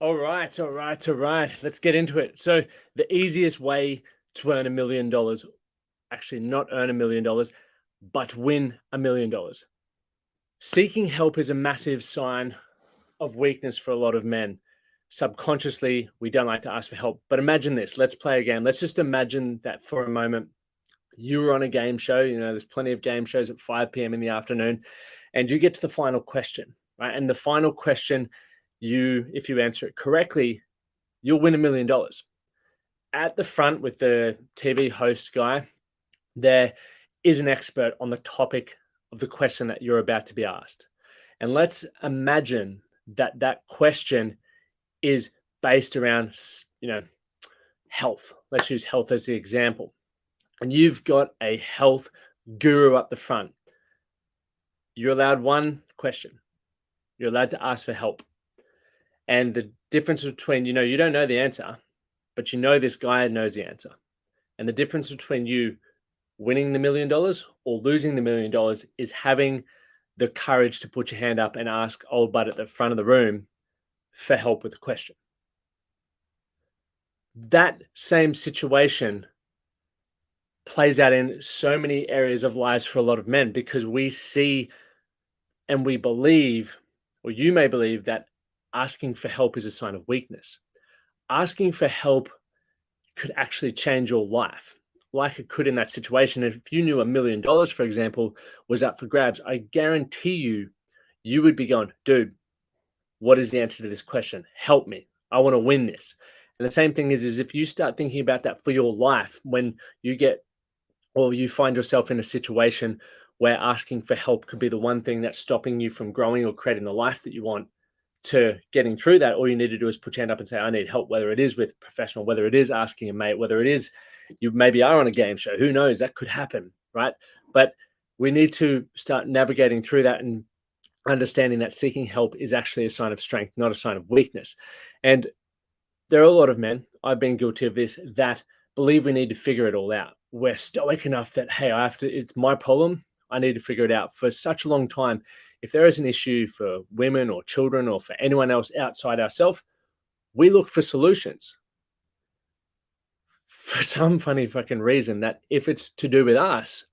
All right. Let's get into it. So, the easiest way to earn $1 million, actually not earn $1 million, but win $1 million. Seeking help is a massive sign of weakness for a lot of men. Subconsciously, we don't like to ask for help. But imagine this. Let's play a game. Let's just imagine that for a moment you were on a game show. There's plenty of game shows at 5 p.m. in the afternoon, and you get to the final question, right? And the final question, if you answer it correctly, you'll win $1 million. At the front with the TV host guy, there is an expert on the topic of the question that you're about to be asked. And let's imagine that that question is based around, health. Let's use health as the example. And you've got a health guru up the front. You're allowed one question. You're allowed to ask for help. And the difference between, you don't know the answer, but this guy knows the answer. And the difference between you winning the $1 million or losing the $1 million is having the courage to put your hand up and ask old bud at the front of the room for help with the question. That same situation plays out in so many areas of lives for a lot of men, because we see and we believe, or you may believe, that asking for help is a sign of weakness. Asking for help could actually change your life, like it could in that situation. If you knew $1 million, for example, was up for grabs, I guarantee you would be going, dude, what is the answer to this question? Help me. I want to win this. And the same thing is if you start thinking about that for your life, when you get, or you find yourself in a situation where asking for help could be the one thing that's stopping you from growing or creating the life that you want, to getting through that, all you need to do is put your hand up and say, I need help, whether it is with a professional, whether it is asking a mate, whether it is you maybe are on a game show, who knows, that could happen, right? But we need to start navigating through that and understanding that seeking help is actually a sign of strength, not a sign of weakness. And there are a lot of men, I've been guilty of this, that believe we need to figure it all out. We're stoic enough that, hey, it's my problem, I need to figure it out. For such a long time, if there is an issue for women or children or for anyone else outside ourselves, we look for solutions. For some funny fucking reason, that if it's to do with us,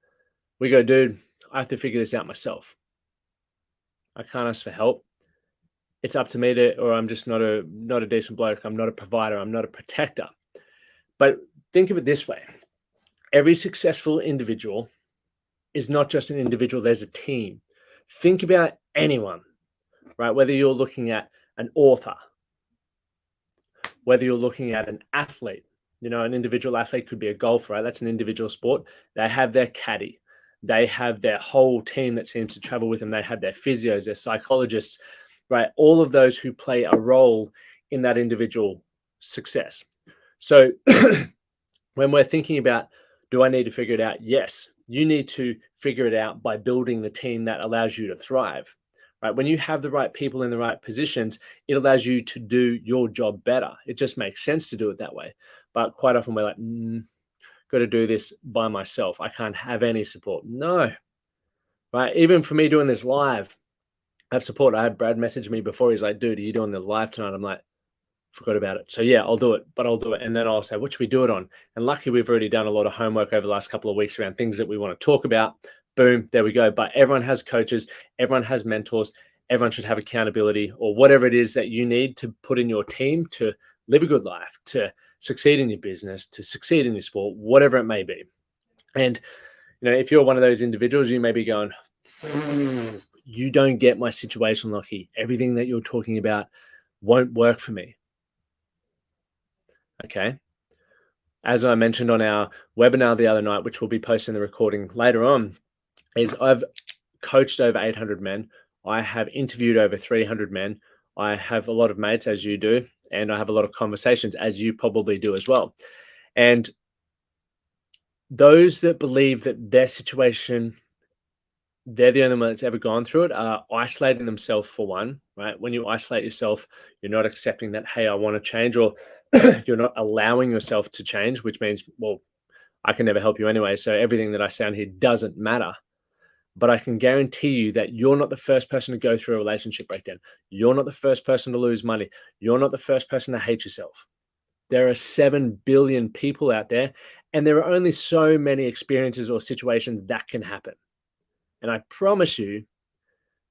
we go, dude, I have to figure this out myself. I can't ask for help. It's up to me to, or I'm just not a decent bloke. I'm not a provider. I'm not a protector. But think of it this way. Every successful individual is not just an individual. There's a team. Think about anyone, right? Whether you're looking at an author, whether you're looking at an athlete, an individual athlete could be a golfer, right? That's an individual sport. They have their caddy. They have their whole team that seems to travel with them. They have their physios, their psychologists, right? All of those who play a role in that individual success. So when we're thinking about, do I need to figure it out? Yes, you need to figure it out by building the team that allows you to thrive, right? When you have the right people in the right positions, it allows you to do your job better. It just makes sense to do it that way. But quite often we're like, got to do this by myself. I can't have any support. No, right? Even for me doing this live, I have support. I had Brad message me before. He's like, dude, are you doing the live tonight? I'm like, forgot about it. So yeah, I'll do it, but I'll do it. And then I'll say, what should we do it on? And luckily we've already done a lot of homework over the last couple of weeks around things that we want to talk about. Boom, there we go. But everyone has coaches, everyone has mentors, everyone should have accountability, or whatever it is that you need to put in your team to live a good life, to succeed in your business, to succeed in your sport, whatever it may be. And if you're one of those individuals, you may be going, you don't get my situation, Lockie. Everything that you're talking about won't work for me. Okay. As I mentioned on our webinar the other night, which we'll be posting the recording later on, is I've coached over 800 men. I have interviewed over 300 men. I have a lot of mates, as you do, and I have a lot of conversations, as you probably do as well. And those that believe that their situation, they're the only one that's ever gone through it, are isolating themselves, for one, right? When you isolate yourself, you're not accepting that, hey, I want to change, or you're not allowing yourself to change, which means, well, I can never help you anyway, so everything that I say on here doesn't matter. But I can guarantee you that you're not the first person to go through a relationship breakdown. You're not the first person to lose money. You're not the first person to hate yourself. There are 7 billion people out there, and there are only so many experiences or situations that can happen. And I promise you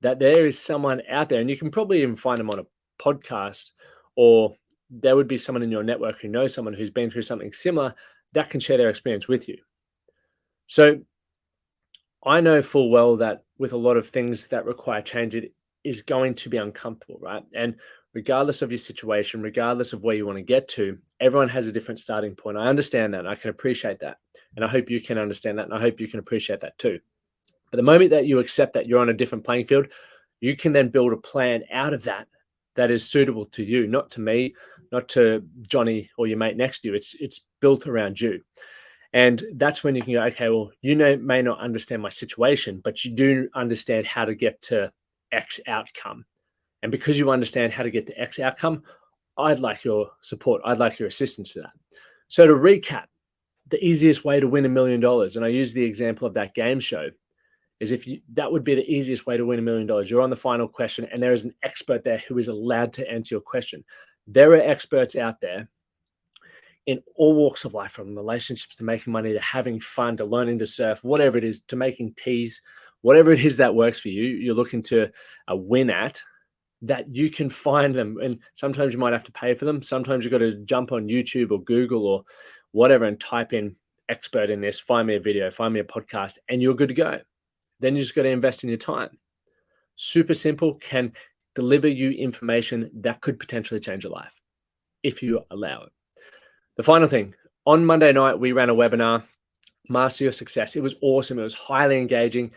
that there is someone out there, and you can probably even find them on a podcast, or there would be someone in your network who knows someone who's been through something similar that can share their experience with you. So I know full well that with a lot of things that require change, it is going to be uncomfortable, right? And regardless of your situation, regardless of where you want to get to, everyone has a different starting point. I understand that. And I can appreciate that. And I hope you can understand that. And I hope you can appreciate that too. But the moment that you accept that you're on a different playing field, you can then build a plan out of that that is suitable to you, not to me, not to Johnny or your mate next to you. It's built around you. And that's when you can go, okay, well, may not understand my situation, but you do understand how to get to X outcome. And because you understand how to get to X outcome, I'd like your support. I'd like your assistance to that. So to recap, the easiest way to win $1 million, and I use the example of that game show, is that would be the easiest way to win $1 million. You're on the final question, and there is an expert there who is allowed to answer your question. There are experts out there in all walks of life, from relationships to making money to having fun to learning to surf, whatever it is, to making teas, whatever it is that works for you, you're looking to win at, that you can find them. And sometimes you might have to pay for them. Sometimes you've got to jump on YouTube or Google or whatever and type in expert in this, find me a video, find me a podcast, and you're good to go. Then you just got to invest in your time. Super simple, can deliver you information that could potentially change your life if you allow it. The final thing, on Monday night, we ran a webinar, Master Your Success. It was awesome. It was highly engaging.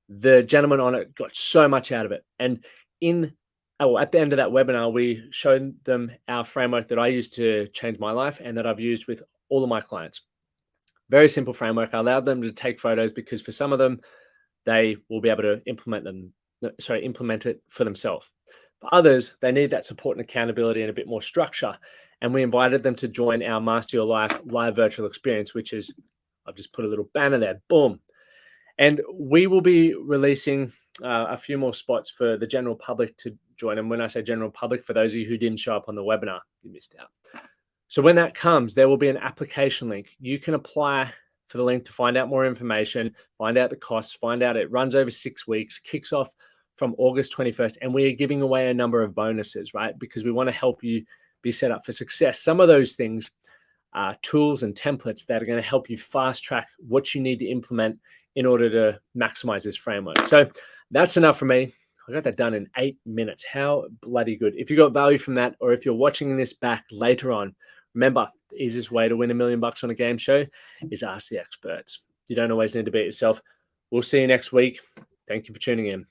The gentleman on it got so much out of it. And at the end of that webinar, we showed them our framework that I use to change my life and that I've used with all of my clients. Very simple framework. I allowed them to take photos because for some of them, they will be able to implement it for themselves. For others, they need that support and accountability and a bit more structure. And we invited them to join our Master Your Life live virtual experience, which is, I've just put a little banner there, boom. And we will be releasing a few more spots for the general public to join. And when I say general public, for those of you who didn't show up on the webinar, you missed out. So when that comes, there will be an application link. You can apply for the link to find out more information, find out the costs, find out it runs over 6 weeks, kicks off from August 21st. And we are giving away a number of bonuses, right? Because we want to help you be set up for success. Some of those things are tools and templates that are going to help you fast track what you need to implement in order to maximize this framework. So that's enough for me. I got that done in 8 minutes. How bloody good. If you got value from that, or if you're watching this back later on, remember, the easiest way to win $1 million on a game show is ask the experts. You don't always need to be it yourself. We'll see you next week. Thank you for tuning in.